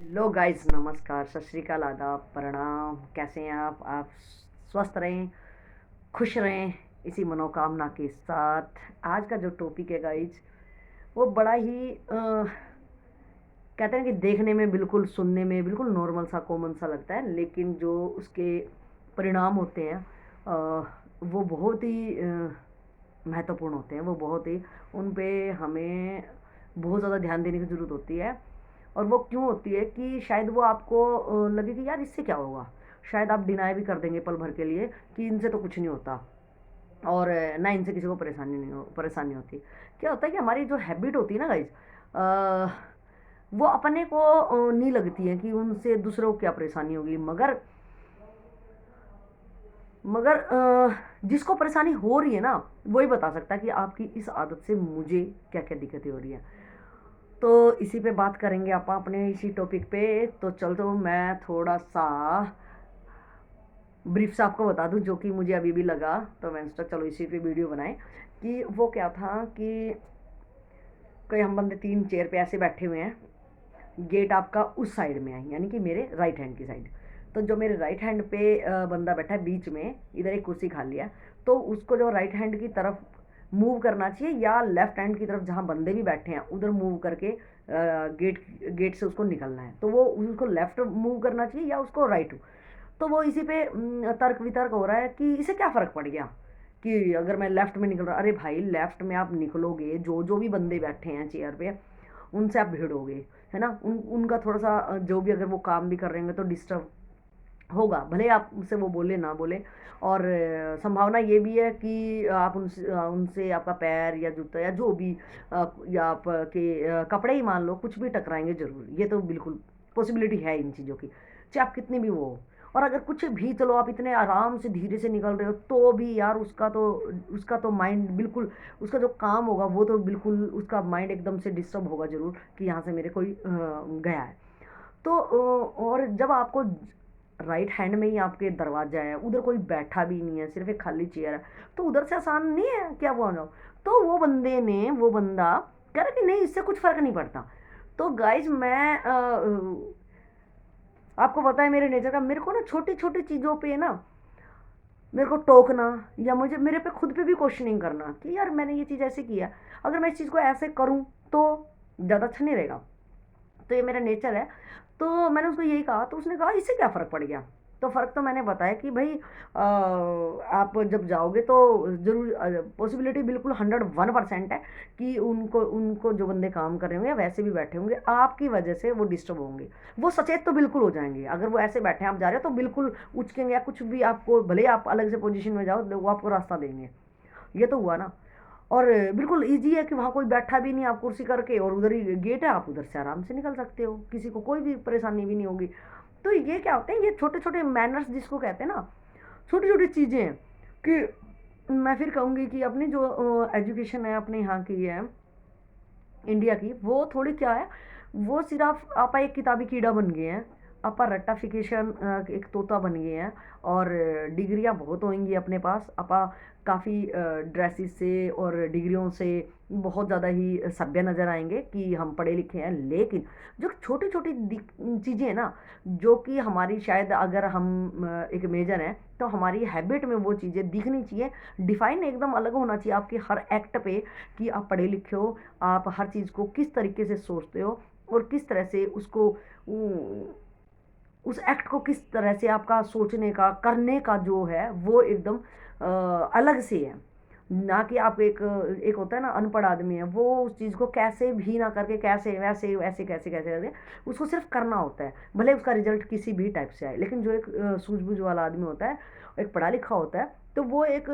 Hello guys, नमस्कार, सत श्री अकाल, आदाब, प्रणाम। कैसे हैं आप स्वस्थ रहें, खुश रहें, इसी मनोकामना के साथ। आज का जो टॉपिक है गाइस, वो बड़ा ही कहते हैं कि देखने में बिल्कुल, सुनने में बिल्कुल नॉर्मल सा, कॉमन सा लगता है, लेकिन जो उसके परिणाम होते हैं वो बहुत ही महत्वपूर्ण होते हैं। वो बहुत ही, उन पे हमें बहुत ज़्यादा ध्यान देने की ज़रूरत होती है। और वो क्यों होती है कि शायद वो आपको लगे कि यार इससे क्या होगा। शायद आप डिनाई भी कर देंगे पल भर के लिए कि इनसे तो कुछ नहीं होता, और ना इनसे किसी को परेशानी होती। क्या होता है कि हमारी जो हैबिट होती है ना गाइज, वो अपने को नहीं लगती है कि उनसे दूसरों को क्या परेशानी होगी, मगर मगर जिसको परेशानी हो रही है ना, वही बता सकता है कि आपकी इस आदत से मुझे क्या क्या दिक्कतें हो रही हैं। तो इसी पे बात करेंगे आप अपने इसी टॉपिक पे। तो चल, तो मैं थोड़ा सा ब्रीफ से आपको बता दूं जो कि मुझे अभी भी लगा, तो मैंने सोचा चलो इसी पे वीडियो बनाएं। कि वो क्या था कि कई हम बंदे तीन चेयर पे ऐसे बैठे हुए हैं। गेट आपका उस साइड में है, यानी कि मेरे राइट हैंड की साइड। तो जो मेरे राइट हैंड पे बंदा बैठा है बीच में, इधर एक कुर्सी खाली है, तो उसको जो राइट हैंड की तरफ मूव करना चाहिए, या लेफ्ट हैंड की तरफ जहाँ बंदे भी बैठे हैं उधर मूव करके गेट गेट से उसको निकलना है। तो वो उसको लेफ्ट मूव करना चाहिए या उसको राइट। तो वो इसी पे तर्क वितर्क हो रहा है कि इसे क्या फ़र्क पड़ गया कि अगर मैं लेफ्ट में निकल रहा। अरे भाई, लेफ्ट में आप निकलोगे, जो जो भी बंदे बैठे हैं चेयर पे, उनसे आप भिड़ोगे, है ना। उनका थोड़ा सा जो भी, अगर वो काम भी कर रहे होंगे तो डिस्टर्ब होगा, भले आप उनसे वो बोले ना बोले। और संभावना ये भी है कि आप उनसे उनसे आपका पैर या जूता या जो भी या आपके कपड़े ही मान लो, कुछ भी टकराएंगे जरूर। ये तो बिल्कुल पॉसिबिलिटी है इन चीज़ों की, चाहे आप कितनी भी वो हो। और अगर कुछ भी, चलो आप इतने आराम से धीरे से निकल रहे हो, तो भी यार उसका तो माइंड बिल्कुल, उसका जो काम होगा वो तो बिल्कुल, उसका माइंड एकदम से डिस्टर्ब होगा जरूर कि यहाँ से मेरे कोई गया है। तो और जब आपको राइट हैंड में ही आपके दरवाजा है, उधर कोई बैठा भी नहीं है, सिर्फ एक खाली चेयर है, तो उधर से आसान नहीं है क्या वो जाओ। तो वो बंदा कह रहा कि नहीं, इससे कुछ फर्क नहीं पड़ता। तो गाइज, मैं आपको पता है मेरे नेचर का, मेरे को ना छोटी छोटी चीज़ों पे ना, मेरे को टोकना, या मुझे मेरे पे खुद पे भी क्वेश्चनिंग करना कि यार मैंने ये चीज़ ऐसे किया, अगर मैं इस चीज़ को ऐसे करूँ तो ज़्यादा अच्छा नहीं रहेगा। तो ये मेरा नेचर है। तो मैंने उसको यही कहा, तो उसने कहा इससे क्या फ़र्क पड़ गया। तो फ़र्क तो मैंने बताया कि भाई आप जब जाओगे तो ज़रूर पॉसिबिलिटी बिल्कुल 101% है कि उनको उनको जो बंदे काम कर रहे होंगे या वैसे भी बैठे होंगे, आपकी वजह से वो डिस्टर्ब होंगे। वो सचेत तो बिल्कुल हो जाएंगे, अगर वो ऐसे बैठे हैं आप जा रहे हो तो बिल्कुल उचकेंगे, या कुछ भी आपको, भले आप अलग से पोजीशन में जाओ, वो आपको रास्ता देंगे। ये तो हुआ ना। और बिल्कुल ईजी है कि वहाँ कोई बैठा भी नहीं, आप कुर्सी करके, और उधर ही गेट है, आप उधर से आराम से निकल सकते हो, किसी को कोई भी परेशानी भी नहीं होगी। तो ये क्या होते हैं, ये छोटे छोटे मैनर्स जिसको कहते हैं ना, छोटी छोटी चीज़ें हैं। कि मैं फिर कहूँगी कि अपनी जो एजुकेशन है अपने यहाँ की है, इंडिया की, वो थोड़ी क्या है, वो सिर्फ आपा एक किताबी कीड़ा बन गए हैं। आपा रट्टाफिकेशन एक तोता बन गए हैं। और डिग्रियां बहुत होंगी अपने पास, आपा काफ़ी ड्रेसेस से और डिग्रियों से बहुत ज़्यादा ही सभ्य नज़र आएंगे कि हम पढ़े लिखे हैं। लेकिन जो छोटी छोटी चीज़ें हैं ना, जो कि हमारी शायद, अगर हम एक मेजर हैं तो हमारी हैबिट में वो चीज़ें दिखनी चाहिए। डिफाइन एकदम अलग होना चाहिए आपकी हर एक्ट पे, कि आप पढ़े लिखे हो, आप हर चीज़ को किस तरीके से सोचते हो, और किस तरह से उसको उस एक्ट को किस तरह से आपका सोचने का, करने का जो है वो एकदम अलग से है। ना कि आप एक एक होता है ना, अनपढ़ आदमी है, वो उस चीज़ को कैसे भी ना करके, कैसे वैसे वैसे कैसे कैसे कैसे उसको सिर्फ करना होता है, भले उसका रिजल्ट किसी भी टाइप से आए। लेकिन जो एक सूझबूझ वाला आदमी होता है, एक पढ़ा लिखा होता है, तो वो एक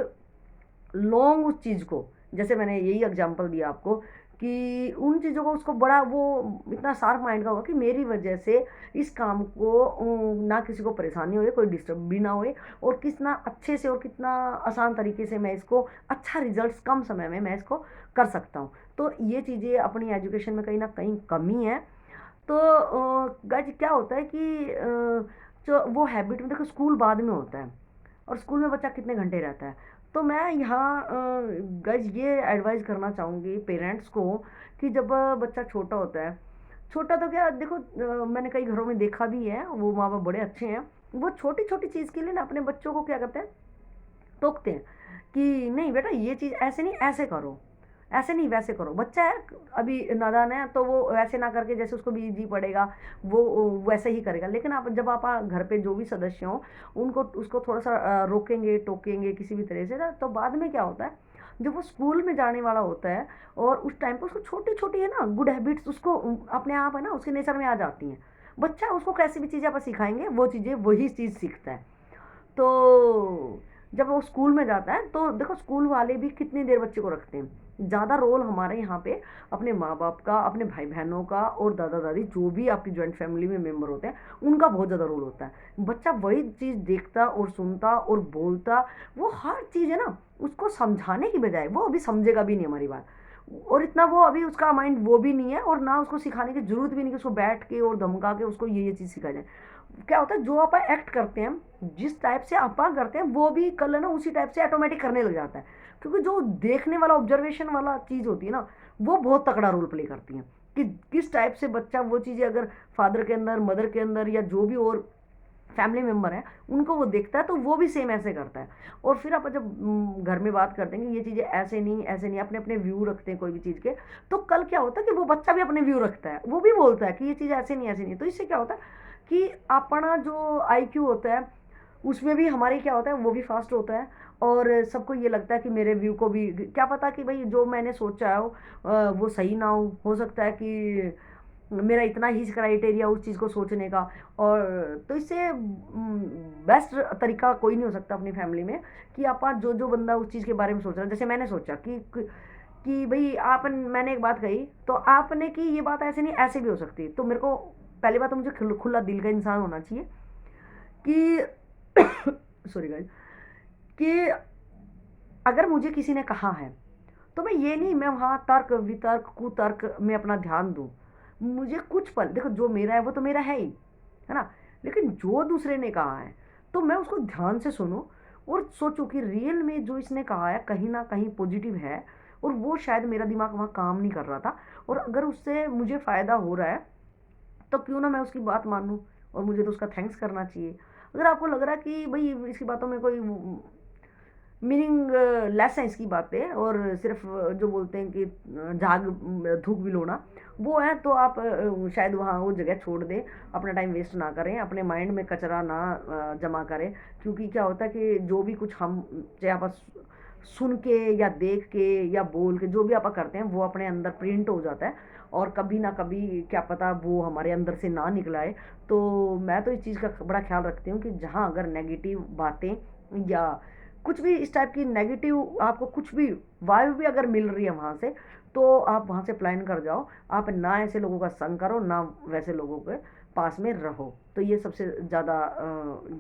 लॉन्ग उस चीज़ को, जैसे मैंने यही एग्जांपल दिया आपको, कि उन चीज़ों को उसको बड़ा, वो इतना शार्प माइंड का होगा कि मेरी वजह से इस काम को ना किसी को परेशानी हो, कोई डिस्टर्ब भी ना होए, और कितना अच्छे से और कितना आसान तरीके से मैं इसको, अच्छा रिजल्ट्स कम समय में मैं इसको कर सकता हूँ। तो ये चीज़ें अपनी एजुकेशन में कहीं ना कहीं कमी है। तो गाइस, क्या होता है कि जो वो हैबिट में, देखो स्कूल बाद में होता है, और स्कूल में बच्चा कितने घंटे रहता है। तो मैं यहाँ गाइज ये एडवाइस करना चाहूँगी पेरेंट्स को, कि जब बच्चा छोटा होता है, छोटा तो क्या देखो, मैंने कई घरों में देखा भी है, वो माँ बाप बड़े अच्छे हैं, वो छोटी छोटी चीज़ के लिए ना अपने बच्चों को क्या करते हैं, टोकते हैं कि नहीं बेटा ये चीज़ ऐसे नहीं, ऐसे करो, ऐसे नहीं वैसे करो। बच्चा है अभी, नादान है, तो वो वैसे ना करके जैसे उसको भी इजी पड़ेगा वो वैसे ही करेगा। लेकिन आप जब आप घर पे जो भी सदस्य हो उनको उसको थोड़ा सा रोकेंगे टोकेंगे किसी भी तरह से ना, तो बाद में क्या होता है, जब वो स्कूल में जाने वाला होता है और उस टाइम पर उसको छोटी छोटी है ना गुड हैबिट्स उसको अपने आप है ना उसके नेचर में आ जाती हैं। बच्चा उसको कैसी भी चीज़ें आप सिखाएंगे वो चीज़ें वही चीज़ सीखता है। तो जब वो स्कूल में जाता है तो देखो स्कूल वाले भी कितनी देर बच्चे को रखते हैं। ज़्यादा रोल हमारे यहाँ पे अपने माँ बाप का, अपने भाई बहनों का और दादा दादी जो भी आपकी जॉइंट फैमिली में मेंबर होते हैं उनका बहुत ज़्यादा रोल होता है। बच्चा वही चीज़ देखता और सुनता और बोलता, वो हर चीज़ है ना उसको समझाने की बजाय वो अभी समझेगा भी नहीं हमारी बात, और इतना वो अभी उसका माइंड वो भी नहीं है, और ना उसको सिखाने की जरूरत भी नहीं कि उसको बैठ के और धमका के उसको ये चीज़ सिखाई जाए। क्या होता है, जो आप एक्ट करते हैं, जिस टाइप से आप करते हैं वो भी कल है ना उसी टाइप से ऑटोमेटिक करने लग जाता है। क्योंकि जो देखने वाला ऑब्जर्वेशन वाला चीज़ होती है ना वो बहुत तगड़ा रोल प्ले करती है कि किस टाइप से बच्चा वो चीज़ें अगर फादर के अंदर, मदर के अंदर या जो भी और फैमिली मेम्बर है उनको वो देखता है तो वो भी सेम ऐसे करता है। और फिर आप जब घर में बात करते हैं कि ये चीज़ें ऐसे नहीं ऐसे नहीं, अपने अपने व्यू रखते हैं कोई भी चीज़ के, तो कल क्या होता है कि वो बच्चा भी अपने व्यू रखता है, वो भी बोलता है कि ये चीज़ ऐसे नहीं ऐसे नहीं। तो इससे क्या होता है कि अपना जो आईक्यू होता है उसमें भी हमारे क्या होता है वो भी फास्ट होता है, और सबको ये लगता है कि मेरे व्यू को भी क्या पता कि भाई जो मैंने सोचा हो वो सही ना हो सकता है कि मेरा इतना ही क्राइटेरिया उस चीज़ को सोचने का। और तो इससे बेस्ट तरीका कोई नहीं हो सकता अपनी फैमिली में कि आप जो जो बंदा उस चीज़ के बारे में सोच रहा है। जैसे मैंने सोचा कि भाई आप, मैंने एक बात कही तो आपने कि ये बात ऐसे नहीं ऐसे भी हो सकती है, तो मेरे को पहली बात तो मुझे खुला दिल का इंसान होना चाहिए कि सॉरी गाइस, कि अगर मुझे किसी ने कहा है तो मैं ये नहीं मैं वहाँ तर्क वितर्क कुतर्क में अपना ध्यान दूँ। मुझे कुछ पल देखो जो मेरा है वो तो मेरा है ना, लेकिन जो दूसरे ने कहा है तो मैं उसको ध्यान से सुनूं और सोचूं कि रियल में जो इसने कहा है कहीं ना कहीं पॉजिटिव है, और वो शायद मेरा दिमाग वहाँ काम नहीं कर रहा था, और अगर उससे मुझे फ़ायदा हो रहा है तो क्यों ना मैं उसकी बात मानूं, और मुझे तो उसका थैंक्स करना चाहिए। अगर आपको लग रहा है कि भाई इसकी बातों में कोई मीनिंग लेस है इसकी बातें, और सिर्फ जो बोलते हैं कि झाग धूप बिलोना वो है, तो आप शायद वहाँ वो जगह छोड़ दें, अपना टाइम वेस्ट ना करें, अपने माइंड में कचरा ना जमा करें। क्योंकि क्या होता है कि जो भी कुछ हम चाहे आप सुन के या देख के या बोल के जो भी आप करते हैं वो अपने अंदर प्रिंट हो जाता है, और कभी ना कभी क्या पता वो हमारे अंदर से ना निकलाए। तो मैं तो इस चीज़ का बड़ा ख्याल रखती हूँ कि जहाँ अगर नेगेटिव बातें या कुछ भी इस टाइप की नेगेटिव आपको कुछ भी वायु भी अगर मिल रही है वहाँ से, तो आप वहाँ से प्लान कर जाओ। आप ना ऐसे लोगों का संग करो ना वैसे लोगों के पास में रहो। तो ये सबसे ज़्यादा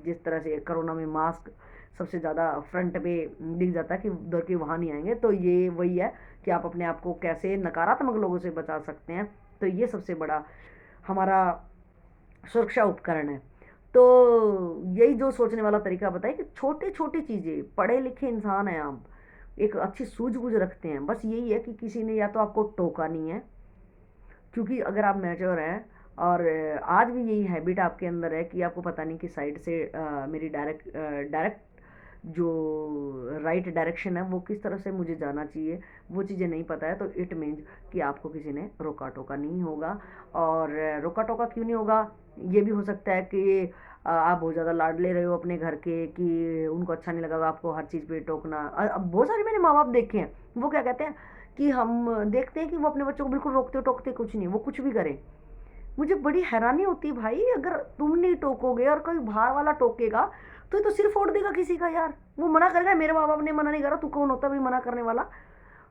जिस तरह से कोरोना में मास्क सबसे ज़्यादा फ्रंट पे दिख जाता है कि उधर के वहाँ नहीं आएंगे, तो ये वही है कि आप अपने आप को कैसे नकारात्मक लोगों से बचा सकते हैं। तो ये सबसे बड़ा हमारा सुरक्षा उपकरण है। तो यही जो सोचने वाला तरीका बताए कि छोटी छोटी चीज़ें, पढ़े लिखे इंसान हैं आप, एक अच्छी सूझबूझ रखते हैं, बस यही है कि किसी ने या तो आपको टोका नहीं है, क्योंकि अगर आप मैच्योर हैं और आज भी यही हैबिट आपके अंदर है कि आपको पता नहीं कि साइड से मेरी डायरेक्ट जो राइट डायरेक्शन है वो किस तरह से मुझे जाना चाहिए वो चीज़ें नहीं पता है, तो इट मीन्स कि आपको किसी ने रोका टोका नहीं होगा। और रोका टोका क्यों नहीं होगा, ये भी हो सकता है कि आप बहुत ज़्यादा लाड ले रहे हो अपने घर के कि उनको अच्छा नहीं लगा आपको हर चीज़ पे टोकना। अब बहुत सारे मैंने माँ बाप देखे हैं, वो क्या कहते हैं कि हम देखते हैं कि वो अपने बच्चों को बिल्कुल रोकते टोकते कुछ नहीं, वो कुछ भी करें। मुझे बड़ी हैरानी होती है भाई, अगर तुम नहीं टोकोगे और कोई बाहर वाला टोकेगा तो ये तो सिर फोड़ देगा किसी का यार। वो मना करेगा, मेरे माँ बाप ने मना नहीं करा, तू कौन होता है भाई मना करने वाला।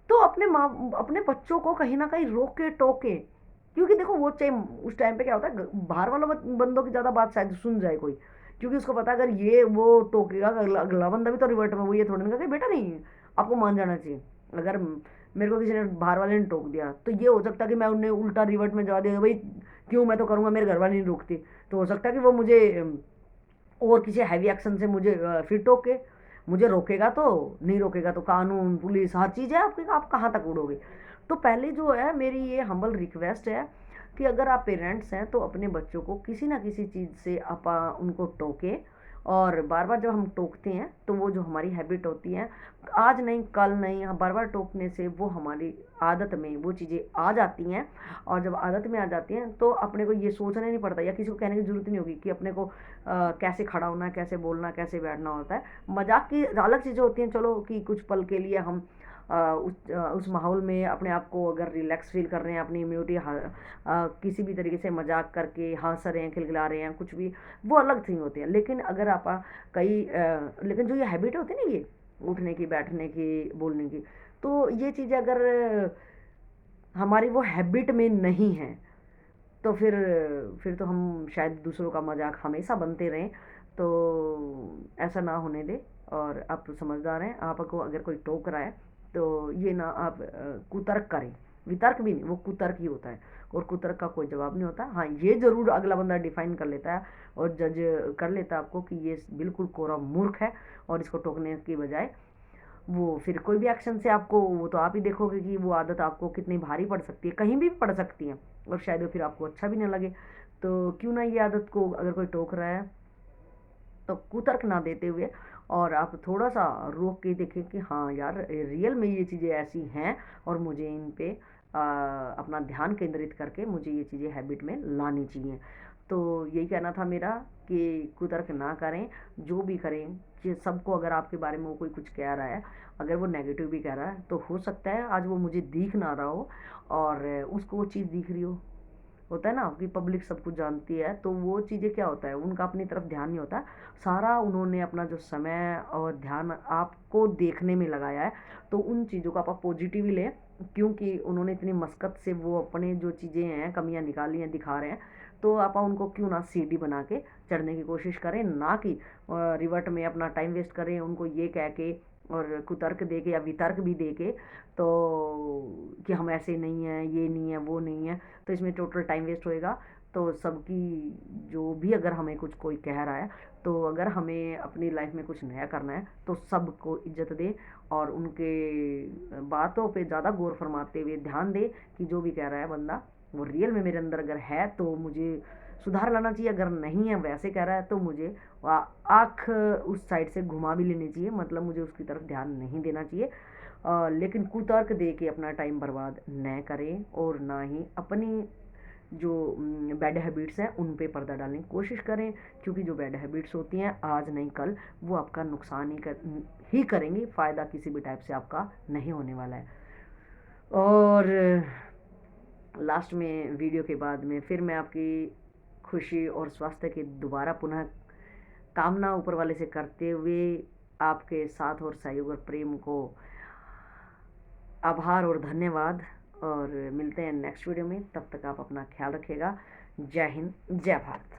तो अपने माँ अपने बच्चों को कहीं ना कहीं रोके टोके, क्योंकि देखो वो चाहे उस टाइम पे क्या होता है बाहर वालों बंदों की ज़्यादा बात शायद सुन जाए कोई, क्योंकि उसको पता है अगर ये वो टोकेगा अगला बंदा भी तो रिवर्ट में वो ये थोड़ी ना कहे बेटा नहीं आपको मान जाना चाहिए। अगर मेरे को किसी ने बाहर वाले ने टोक दिया तो ये हो सकता है कि मैं उन्हें उल्टा रिवर्ट में जवाब दिया भाई क्यों मैं तो करूँगा, मेरे घर वाले नहीं रोकती, तो हो सकता है कि वो मुझे और किसी हैवी एक्शन से मुझे फिर टोके। मुझे रोकेगा तो नहीं रोकेगा तो कानून पुलिस हर चीज़ है आपकी, आप कहाँ तक उड़ोगे। तो पहले जो है मेरी ये हम्बल रिक्वेस्ट है कि अगर आप पेरेंट्स हैं तो अपने बच्चों को किसी ना किसी चीज़ से आप उनको टोकें, और बार बार जब हम टोकते हैं तो वो जो हमारी हैबिट होती है, आज नहीं कल नहीं, हम बार बार टोकने से वो हमारी आदत में वो चीज़ें आ जाती हैं। और जब आदत में आ जाती हैं तो अपने को ये सोचना नहीं पड़ता या किसी को कहने की ज़रूरत नहीं होगी कि अपने को कैसे खड़ा होना है, कैसे बोलना, कैसे बैठना होता है। मजाक की अलग चीज़ें होती हैं, चलो कि कुछ पल के लिए हम उस माहौल में अपने आप को अगर रिलैक्स फील कर रहे हैं, अपनी इम्यूनिटी किसी भी तरीके से मजाक करके हंस रहे हैं, खिलखिला रहे हैं, कुछ भी, वो अलग थिंग होती है। लेकिन अगर आप लेकिन जो ये हैबिट होती है ना, ये उठने की, बैठने की, बोलने की, तो ये चीज़ें अगर हमारी वो हैबिट में नहीं है तो फिर तो हम शायद दूसरों का मजाक हमेशा बनते रहें। तो ऐसा ना होने दें। और आप तो समझदार हैं, आपको अगर कोई टोक रहा है तो ये ना आप कुतर्क करें। वितर्क भी नहीं, वो कुतर्क ही होता है, और कुतर्क का कोई जवाब नहीं होता। हाँ, ये ज़रूर अगला बंदा डिफाइन कर लेता है और जज कर लेता है आपको कि ये बिल्कुल कोरा मूर्ख है, और इसको टोकने की बजाय वो फिर कोई भी एक्शन से आपको, वो तो आप ही देखोगे कि वो आदत आपको कितनी भारी पड़ सकती है, कहीं भी पड़ सकती है, और शायद वो फिर आपको अच्छा भी ना लगे। तो क्यों ना ये आदत को अगर कोई टोक रहा है तो कुतर्क ना देते हुए, और आप थोड़ा सा रोक के देखें कि हाँ यार, रियल में ये चीज़ें ऐसी हैं और मुझे इन पे अपना ध्यान केंद्रित करके मुझे ये चीज़ें हैबिट में लानी चाहिए। तो यही कहना था मेरा कि कुतर्क ना करें, जो भी करें कि सबको, अगर आपके बारे में वो कोई कुछ कह रहा है, अगर वो नेगेटिव भी कह रहा है, तो हो सकता है आज वो मुझे दिख ना रहा हो और उसको वो चीज़ दिख रही हो। होता है ना कि पब्लिक सब कुछ जानती है, तो वो चीज़ें क्या होता है, उनका अपनी तरफ ध्यान नहीं होता, सारा उन्होंने अपना जो समय और ध्यान आपको देखने में लगाया है। तो उन चीज़ों को आप पॉजिटिवली लें, क्योंकि उन्होंने इतनी मशक्क़त से वो अपने जो चीज़ें हैं, कमियां निकाली हैं, दिखा रहे हैं। तो आप उनको क्यों ना सीढ़ी बना के चढ़ने की कोशिश करें, ना कि रिवर्ट में अपना टाइम वेस्ट करें उनको ये कह के और कुतर्क दे के या वितर्क भी दे के, तो कि हम ऐसे नहीं हैं, ये नहीं है, वो नहीं है। तो इसमें टोटल टाइम वेस्ट होएगा। तो सबकी, जो भी अगर हमें कुछ कोई कह रहा है, तो अगर हमें अपनी लाइफ में कुछ नया करना है तो सबको इज्जत दे, और उनके बातों पे ज़्यादा गौर फरमाते हुए ध्यान दे कि जो भी कह रहा है बंदा, वो रियल में मेरे अंदर अगर है तो मुझे सुधार लाना चाहिए, अगर नहीं है, वैसे कह रहा है, तो मुझे आँख उस साइड से घुमा भी लेनी चाहिए, मतलब मुझे उसकी तरफ ध्यान नहीं देना चाहिए। लेकिन कुतर्क दे के अपना टाइम बर्बाद न करें, और ना ही अपनी जो बैड हैबिट्स हैं उन पे पर्दा डालने की कोशिश करें, क्योंकि जो बैड हैबिट्स होती हैं आज नहीं कल वो आपका नुकसान ही करेंगी, फ़ायदा किसी भी टाइप से आपका नहीं होने वाला है। और लास्ट में वीडियो के बाद में फिर मैं आपकी खुशी और स्वास्थ्य की दोबारा पुनः कामना ऊपर वाले से करते हुए आपके साथ और सहयोग और प्रेम को आभार और धन्यवाद, और मिलते हैं नेक्स्ट वीडियो में। तब तक आप अपना ख्याल रखिएगा। जय हिंद, जय भारत।